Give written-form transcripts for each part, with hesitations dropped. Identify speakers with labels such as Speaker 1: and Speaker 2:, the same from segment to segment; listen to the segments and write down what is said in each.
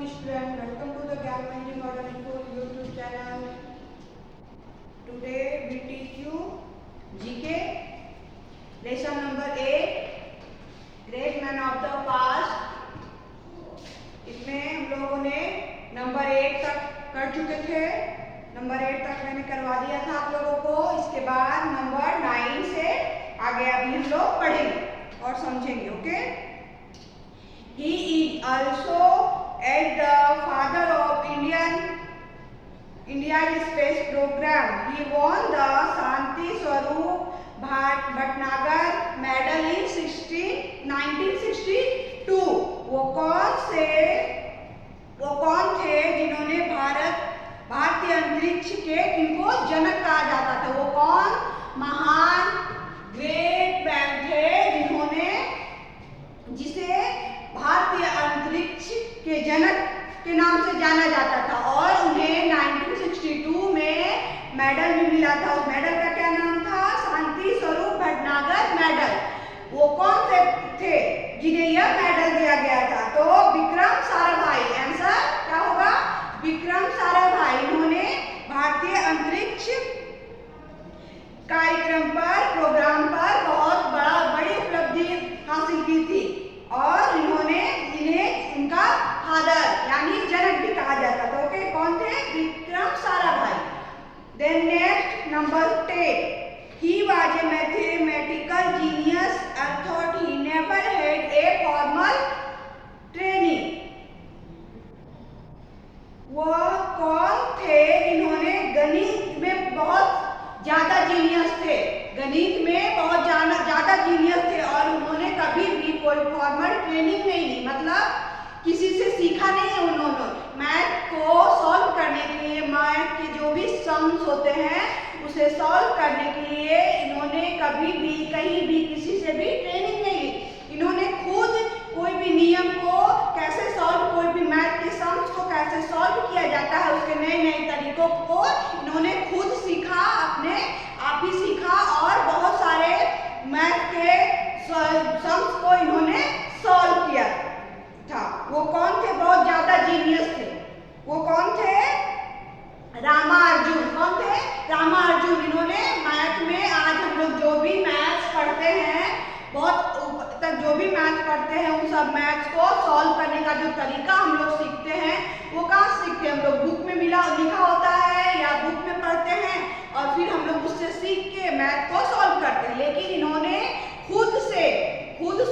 Speaker 1: morning students, welcome to the Gyan Mandi Modern Info YouTube channel. Today we teach you GK lesson number 8 Great Men of the Past. इसमें हम लोगों ने number 8 तक कर चुके थे। नंबर 8 तक मैंने करवा दिया था आप लोगों को। इसके बाद नंबर 9 से आगे अभी हम लोग पढ़ेंगे और समझेंगे। Okay. He is also as the father of India's space program. He won the Shanti Swarup Bhatnagar Medal in 1962. वो कौन थे जिन्होंने भारतीय अंतरिक्ष के किनको जनक कहा जाता था? वो कौन महान ग्रेट मैन थे जिसे भारतीय अंतरिक्ष के जनक के नाम से जाना जाता था और उन्हें 1962 में मेडल भी मिला था। उस मेडल का क्या नाम था? शांति स्वरूप भटनागर मेडल। वो कौन थे जिन्हें यह मेडल दिया गया था? तो विक्रम साराभाई। आंसर क्या होगा? विक्रम साराभाई। इन्होंने भारतीय अंतरिक्ष कार्यक्रम पर प्रोग्राम पर बहुत बड़ी उपलब्धि हासिल की थी और इन्हें उनका फादर यानी जनक भी कहा जाता था। ओके, कौन थे? Vikram Sarabhai. Then next number 10. He was a mathematical genius and thought he never had a formal training. वह कौन थे जिन्होंने गणित में बहुत ज्यादा जीनियस थे? गणित में बहुत ज्यादा जीनियस थे और उन्होंने कभी भी कोई फॉर्मल ट्रेनिंग नहीं ली, मतलब किसी से सीखा नहीं है। उन्होंने मैथ को सॉल्व करने के लिए, मैथ के जो भी सम्स होते हैं उसे सॉल्व करने के लिए इन्होंने कभी भी कहीं भी किसी से भी ट्रेनिंग नहीं ली। इन्होंने खुद कोई भी नियम को कैसे सॉल्व, कोई भी मैथ के सम्स को कैसे सॉल्व किया जाता है, उसके नए नए तरीकों को इन्होंने खुद सीखा, अपने आप ही सीखा और बहुत सारे मैथ के सम्स को इन्होंने सॉल्व किया था। वो कौन थे? बहुत ज्यादा जीनियस थे। वो कौन थे? रामार्जुन। कौन थे? रामार्जुन। इन्होंने मैथ में, आज हम लोग जो भी मैथ्स पढ़ते हैं, बहुत तक जो भी मैथ पढ़ते हैं, उन सब मैथ्स को सॉल्व करने का जो तरीका हम लोग सीखते हैं वो कहाँ सीखते हैं? हम लोग बुक में लिखा होता है या बुक में पढ़ते हैं और फिर हम लोग उससे सीख के मैथ को सॉल्व करते हैं। लेकिन इन्होंने खुद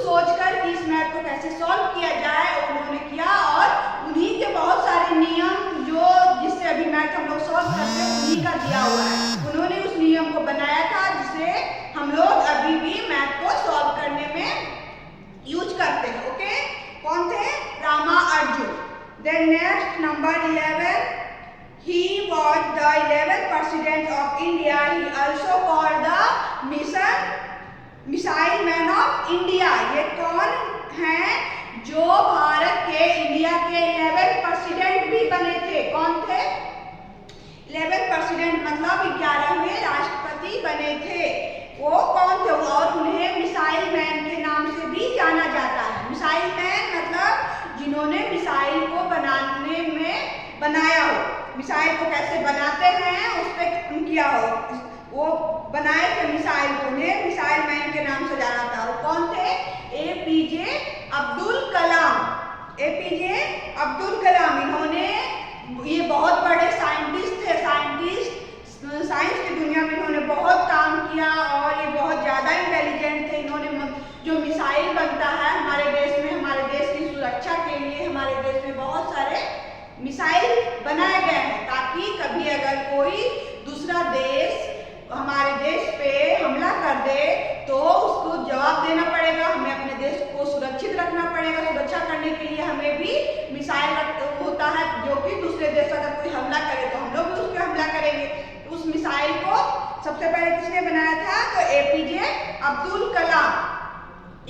Speaker 1: सोचकर कि इस मैथ को कैसे सॉल्व किया जाए उन्होंने किया और उन्हीं के बहुत सारे नियम जो जिससे अभी मैथ हम लोग सॉल्व करते हैं उन्हीं का दिया हुआ है। उन्होंने उस नियम को बनाया था जिसे हम लोग अभी भी मैथ को सॉल्व करने में यूज करते हैं। ओके, कौन थे? Ramarjun. Then next number 11. He was the 11th president of India. He also called the missile man of India. ये कौन हैं जो भारत के, इंडिया के 11th प्रेसिडेंट भी बने थे? कौन थे? 11th प्रेसिडेंट मतलब 11वें राष्ट्रपति बने थे। वो कौन थे? और उन्हें मिसाइल मैन के नाम से भी जाना जाता है। मिसाइल मैन मतलब जिन्होंने मिसाइल को बनाया हो, मिसाइल को कैसे बनाते हैं उस पर किया हो, वो बनाए थे मिसाइल को, उन्हें मिसाइल मैन के नाम से जाना था। वो कौन थे? एपीजे अब्दुल कलाम। एपीजे अब्दुल कलाम। इन्होंने, ये बहुत बड़े साइंटिस्ट थे। साइंस की दुनिया में इन्होंने बहुत काम किया और ये बहुत ज्यादा इंटेलिजेंट थे। इन्होंने जो मिसाइल बनता है हमारे देश में, हमारे देश की सुरक्षा के लिए हमारे देश में बहुत सारे मिसाइल बनाए गए हैं ताकि कभी अगर कोई दूसरा देश हमारे देश पे हमला कर दे तो उसको जवाब देना पड़ेगा, हमें अपने देश को सुरक्षित रखना पड़ेगा। सुरक्षा करने के लिए हमें भी मिसाइल होता है जो कि दूसरे देश अगर कोई हमला करे तो हम लोग भी उस पर हमला करेंगे। तो उस मिसाइल को सबसे पहले किसने बनाया था? तो एपीजे अब्दुल कलाम।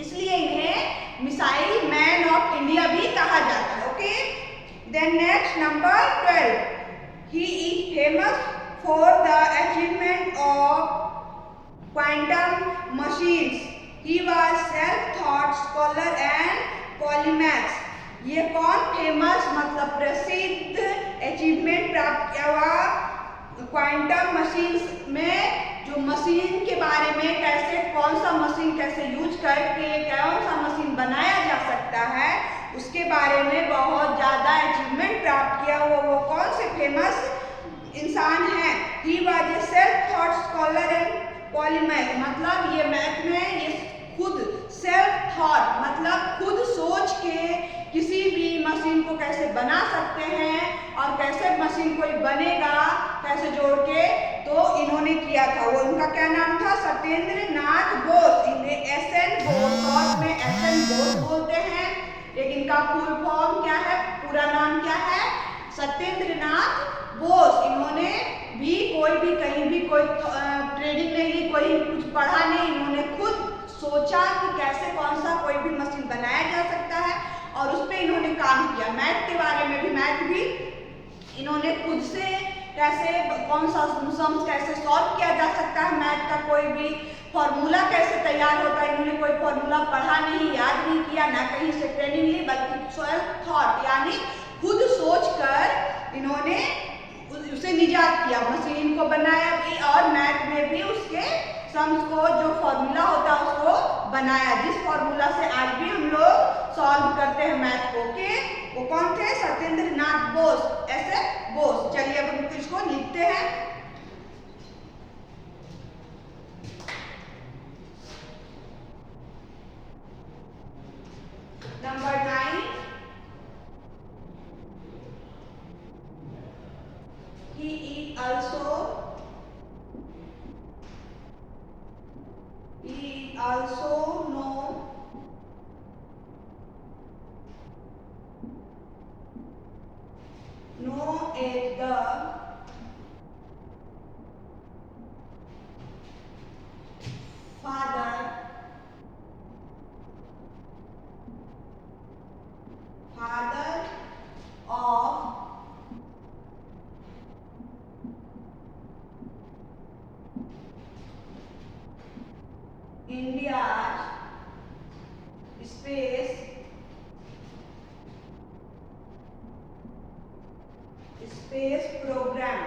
Speaker 1: इसलिए इन्हें मिसाइल मैन ऑफ इंडिया भी कहा जाता है। Okay, then next number 12. He is famous for the achievement of quantum machines. He was self-taught scholar and polymath. ये कौन फेमस मतलब प्रसिद्ध अचीवमेंट प्राप्त किया हुआ क्वांटम मशीन्स में, जो मशीन के बारे में कैसे कौन सा मशीन कैसे यूज करके कौन सा मशीन बनाया जा सकता है उसके बारे में बहुत ज़्यादा अचीवमेंट प्राप्त किया हुआ वो कौन से फेमस इंसान है। He was a self thought scholar and polymath, मतलब ये मैथ में ये खुद सेल्फ थॉट मतलब खुद सोच के किसी भी मशीन को कैसे बना सकते हैं और कैसे मशीन कोई बनेगा कैसे जोड़ के, तो इन्होंने किया था। वो उनका क्या नाम था? सत्येंद्र नाथ बोस। इन्हें एसएन बोस, शॉर्ट में एसएन बोस बोलते हैं, लेकिन इनका फुल फॉर्म क्या है, पूरा नाम क्या है? सत्येंद्र नाथ बोस। इन्होंने भी कोई भी कहीं भी कोई ट्रेनिंग नहीं ली, कोई कुछ पढ़ा नहीं, इन्होंने खुद सोचा कि कैसे कौन सा कोई भी मशीन बनाया जा सकता है और उस पर इन्होंने काम किया। मैथ के बारे में भी, मैथ भी इन्होंने खुद से कैसे कौन सा सम्स कैसे सॉल्व किया जा सकता है, मैथ का कोई भी फॉर्मूला कैसे तैयार होता है, इन्होंने कोई फॉर्मूला पढ़ा नहीं, याद नहीं किया, ना कहीं से ट्रेनिंग ली, बल्कि सेल्फ थॉट यानी खुद सोचकर इन्होंने उसे निजात किया, मशीन को बनाया भी और मैथ में भी उसके सम्स को जो फॉर्मूला होता है उसको बनाया, जिस फॉर्मूला से आज भी हम लोग सॉल्व करते हैं मैथ को। के वो कौन थे? सत्येंद्र नाथ बोस, ऐसे बोस। चलिए अब हम इसको लिखते हैं। Number 9, he is also known as the father of India's space program.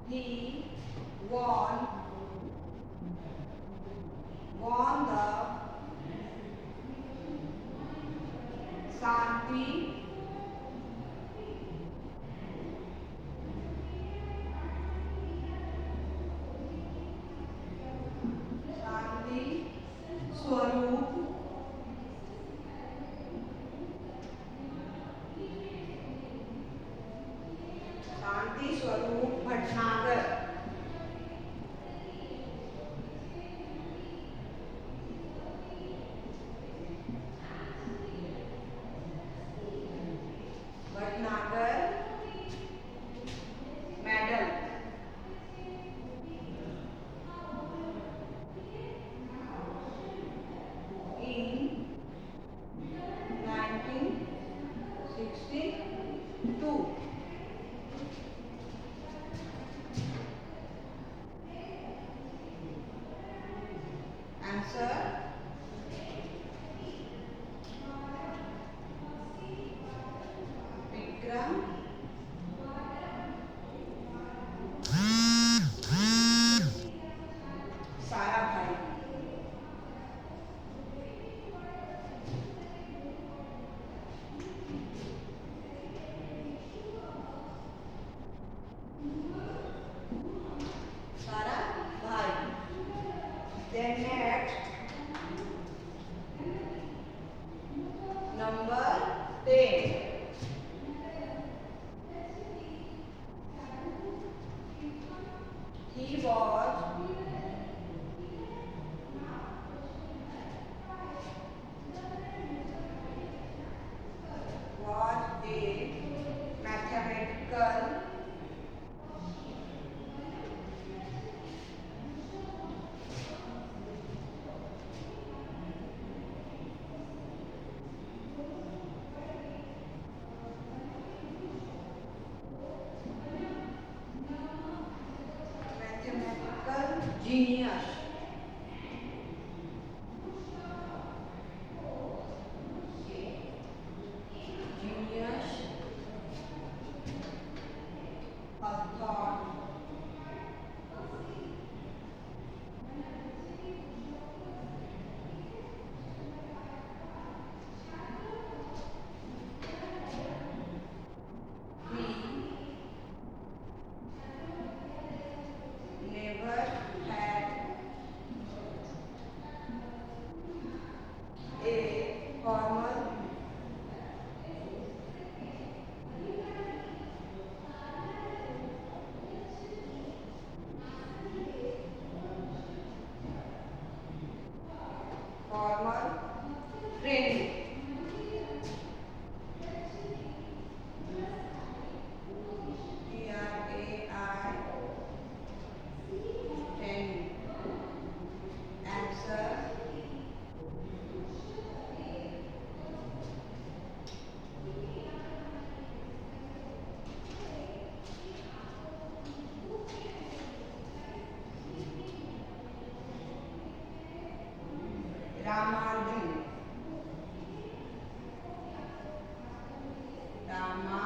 Speaker 1: He won the Shanti Swaroop Bhatnagar medal in 1962. Answer Vikram Sarabhai. Then next number 10. He was a mathematical mathematical genius, genius of thought, never had a formal training. TRAI training. Answer Ramarjun. Rama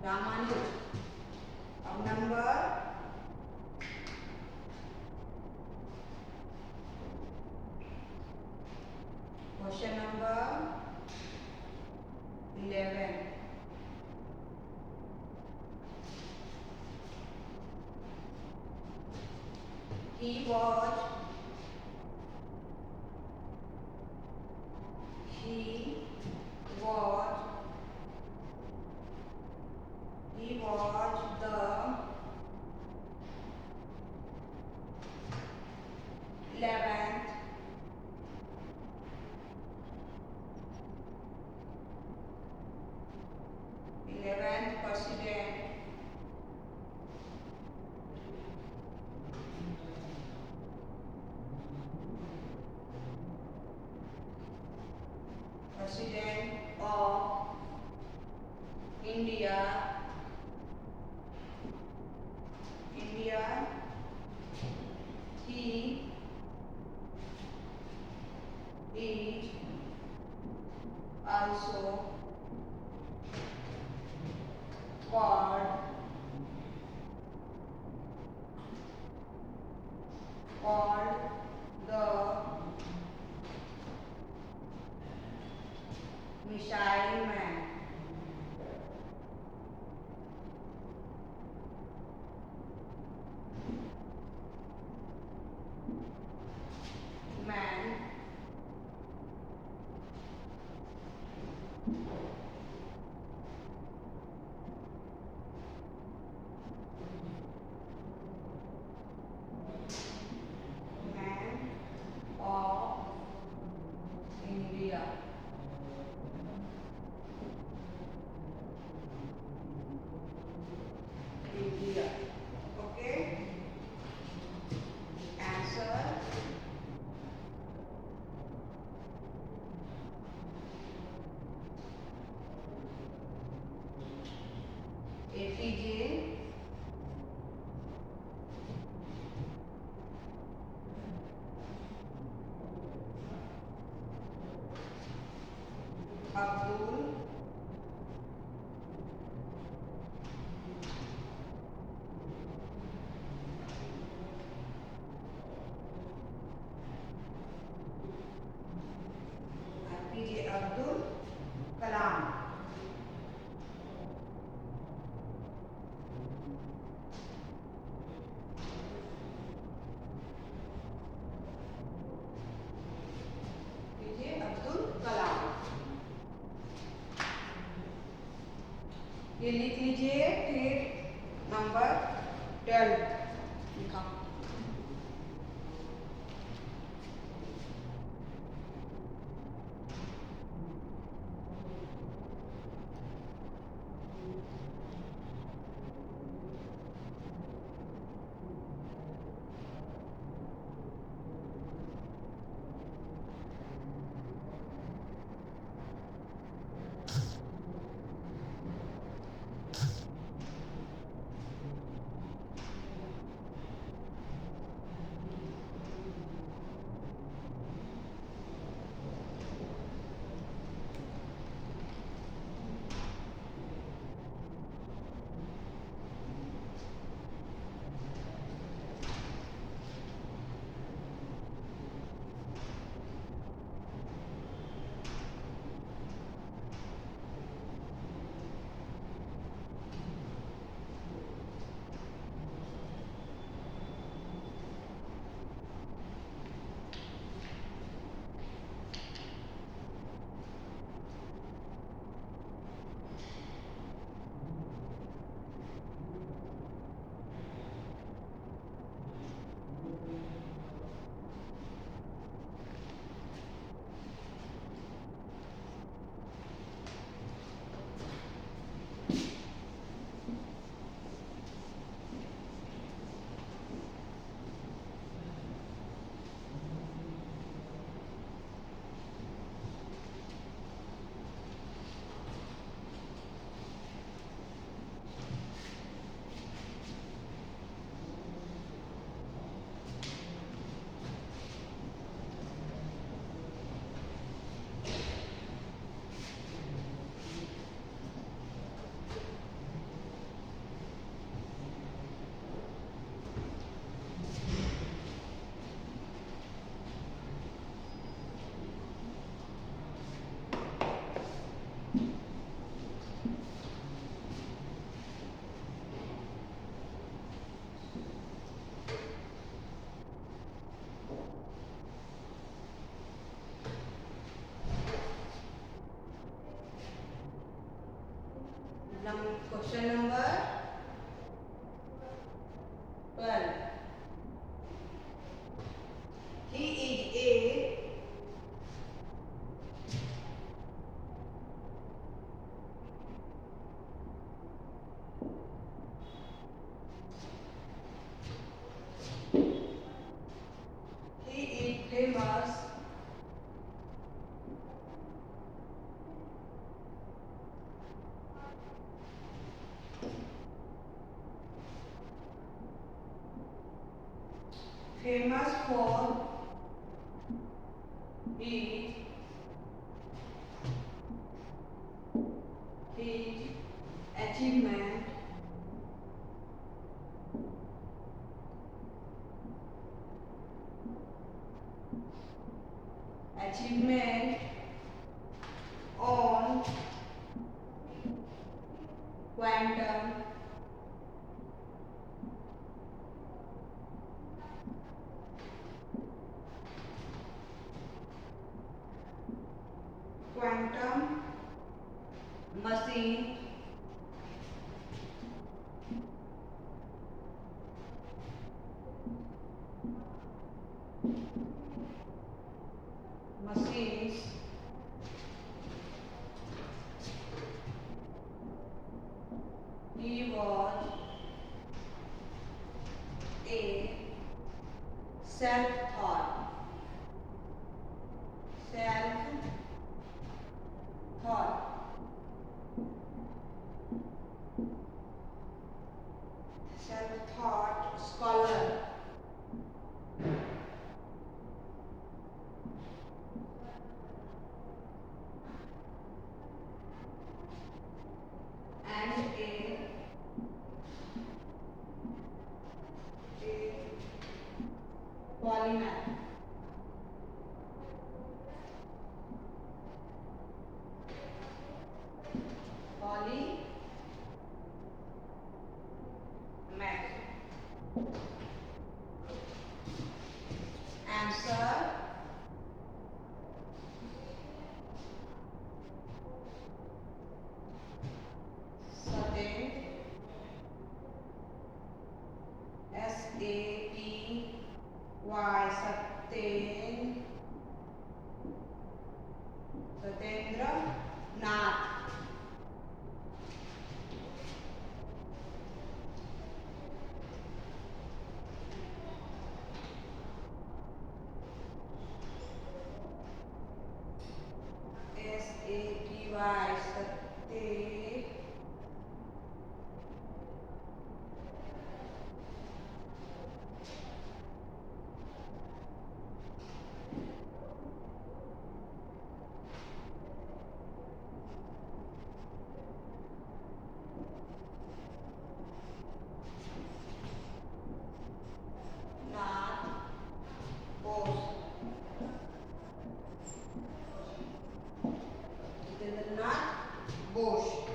Speaker 1: Ramanuj. Of number question number 11. He was the 11th president of India. He is also called the Missile Man. Of India. Okay. Answer APJ Abdul APJ Abdul Kalam. APJ Abdul Kalam. ये लिख लीजिए, फिर number 12 लिखा। Question number 12. He is a famous for his achievement on quantum machine machines he was a self-taught scholar and a polymath. Answer Satyendra Satyendra Nath. Satyendra Nath Bose. Satyendra Nath Bose.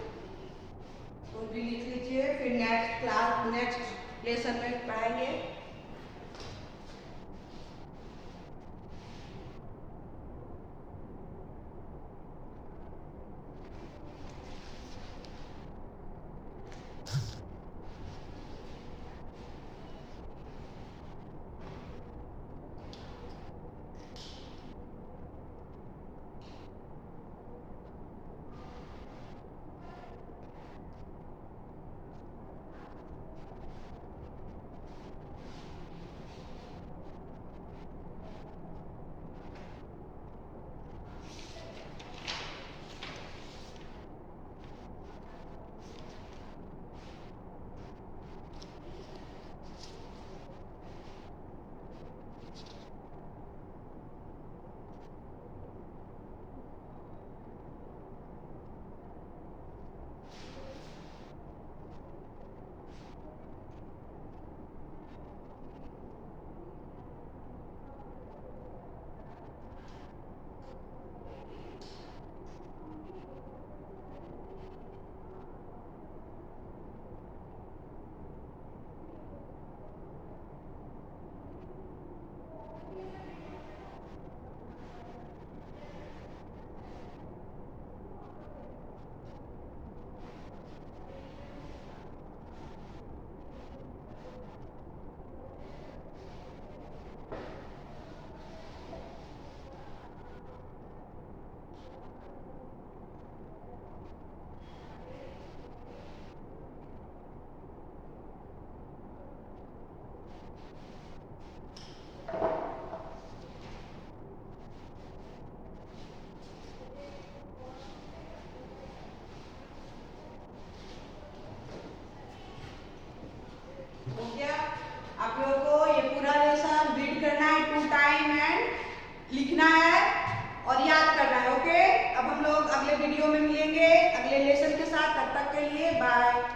Speaker 1: Video में मिलेंगे अगले lesson के साथ। तब तक के लिए bye.